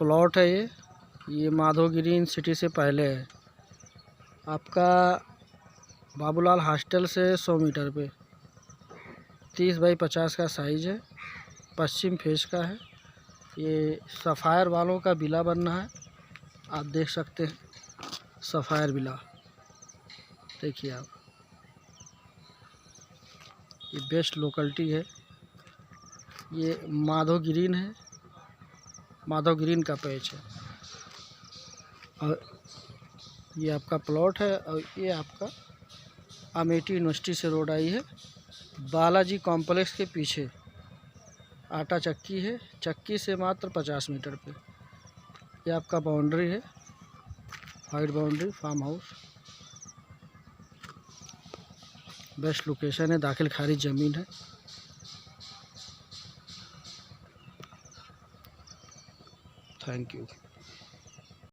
Plot है ये Madhav green city से पहले है। आपका बाबूलाल हॉस्टल से 100 मीटर पे 30 बाई 50 का साइज़ है। पश्चिम फेस का है। ये सफ़ायर वालों का विला बनना है। आप देख सकते हैं सफ़ायर विला, देखिए आप, ये बेस्ट लोकेलिटी है। ये माधव ग्रीन है, माधव ग्रीन का पैच है। और ये आपका प्लॉट है। और ये आपका अमेठी यूनिवर्सिटी से रोड आई है। बालाजी कॉम्प्लेक्स के पीछे आटा चक्की है। चक्की से मात्र 50 मीटर पे ये आपका बाउंड्री है, white boundary, farm house. Best location है, दाखिल खारिज ज़मीन है। Thank you.